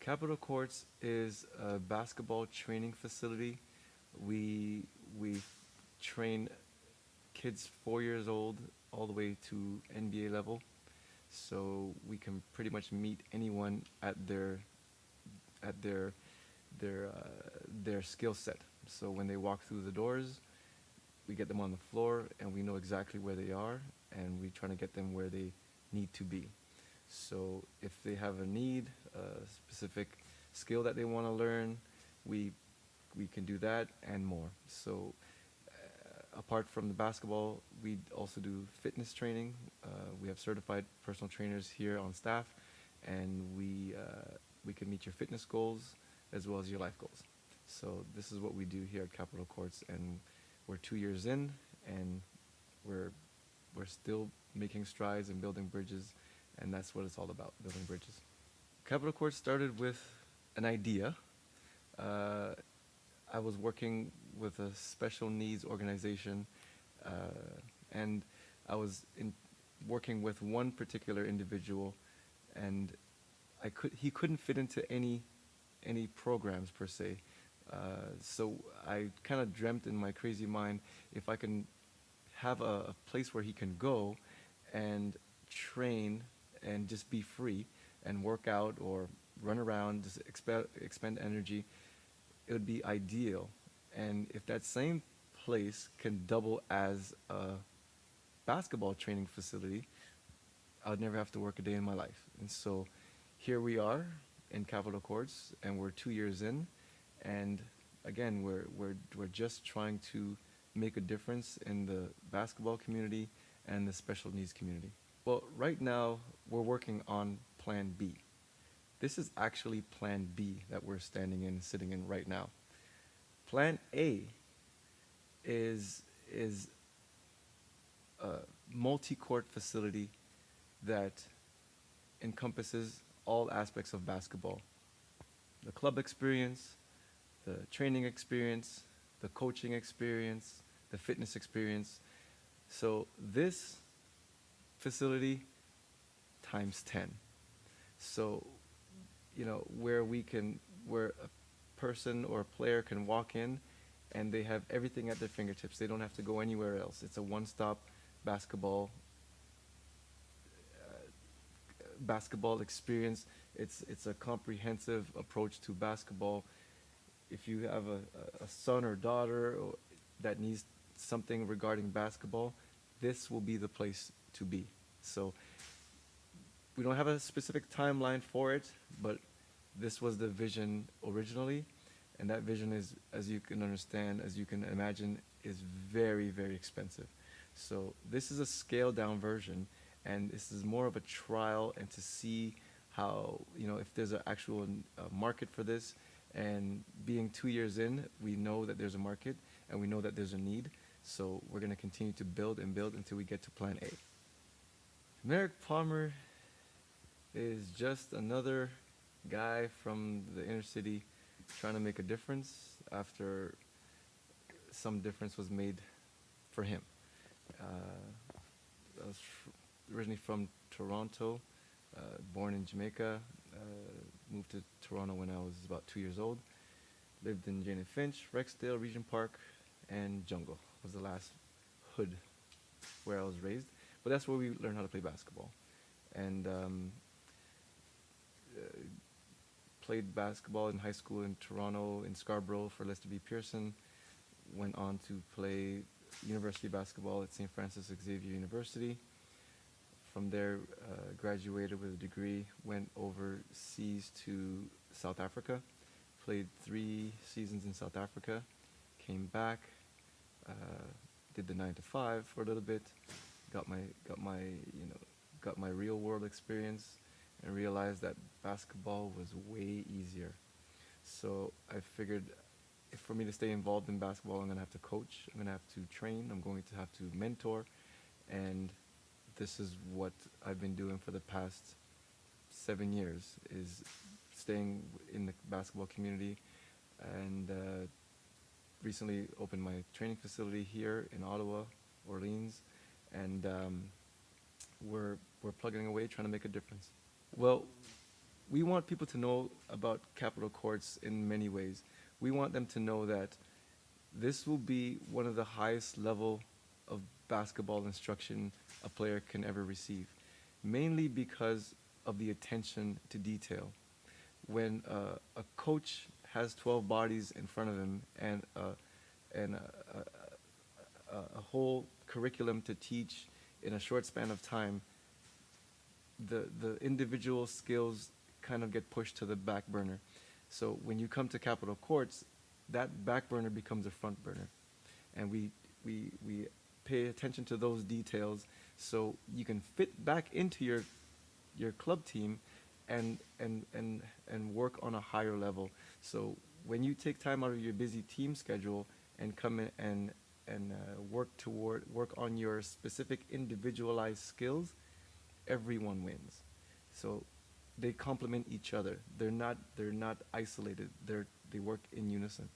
Capitol Courts is a basketball training facility. We train kids 4 years old all the way to NBA level. So we can pretty much meet anyone at their skill set. So when they walk through the doors, we get them on the floor and we know exactly where they are, and we try to get them where they need to be. So if they have a need, a specific skill that they want to learn, we we can do that and more. So apart from the basketball, we also do fitness training. We have certified personal trainers here on staff, and we can meet your fitness goals as well as your life goals. So this is what we do here at Capitol Courts, and we're 2 years in, and we're we're still making strides and building bridges, and that's what it's all about, building bridges. Capitol Courts started with an idea. Uh, I was working with a special needs organization, uh, and I was working with one particular individual, and he couldn't fit into any programs per se. So I kind of dreamt in my crazy mind if I can have a place where he can go and train and just be free and work out or run around, just expend energy, it would be ideal. And if that same place can double as a basketball training facility, I would never have to work a day in my life. And so here we are in Capitol Courts, and we're 2 years in, and again, we're just trying to make a difference in the basketball community and the special needs community. Well, right now we're working on Plan B. This is actually Plan B that we're standing in, sitting in right now. Plan A is a multi-court facility that encompasses all aspects of basketball: the club experience, the training experience, the coaching experience, the fitness experience. So this facility times 10. So, where a person or a player can walk in and they have everything at their fingertips. They don't have to go anywhere else. It's a one-stop basketball basketball experience. It's a comprehensive approach to basketball. If you have a son or daughter that needs something regarding basketball, this will be the place to be. So we don't have a specific timeline for it, but this was the vision originally, and that vision is, as you can understand, as you can imagine, is very, very expensive. So this is a scaled down version, and this is more of a trial and to see how, if there's an actual market for this. And being 2 years in, we know that there's a market and we know that there's a need. So we're going to continue to build and build until we get to Plan A. Merrick Palmer is just another guy from the inner city trying to make a difference after some difference was made for him. I was originally from Toronto, born in Jamaica, moved to Toronto when I was about 2 years old. Lived in Jane and Finch, Rexdale, Regent Park, and Jungle was the last hood where I was raised. But that's where we learned how to play basketball. And played basketball in high school in Toronto, in Scarborough for Lester B. Pearson. Went on to play university basketball at St. Francis Xavier University. From there, graduated with a degree, went overseas to South Africa, played 3 seasons in South Africa, came back, did the 9 to 5 for a little bit, got my real world experience, and realized that basketball was way easier. So I figured if for me to stay involved in basketball, I'm gonna have to coach, I'm gonna have to train, I'm going to have to mentor, and this is what I've been doing for the past 7 years, is staying in the basketball community, and recently opened my training facility here in Ottawa, Orleans, and we're plugging away trying to make a difference. Well, we want people to know about Capitol Courts in many ways. We want them to know that this will be one of the highest level of basketball instruction a player can ever receive, mainly because of the attention to detail. When a coach has 12 bodies in front of him and a whole curriculum to teach in a short span of time, the individual skills kind of get pushed to the back burner. So when you come to Capitol Courts, that back burner becomes a front burner, and we pay attention to those details so you can fit back into your club team and work on a higher level. So when you take time out of your busy team schedule and come in and work on your specific individualized skills, everyone wins. So they complement each other. They're not isolated. They work in unison.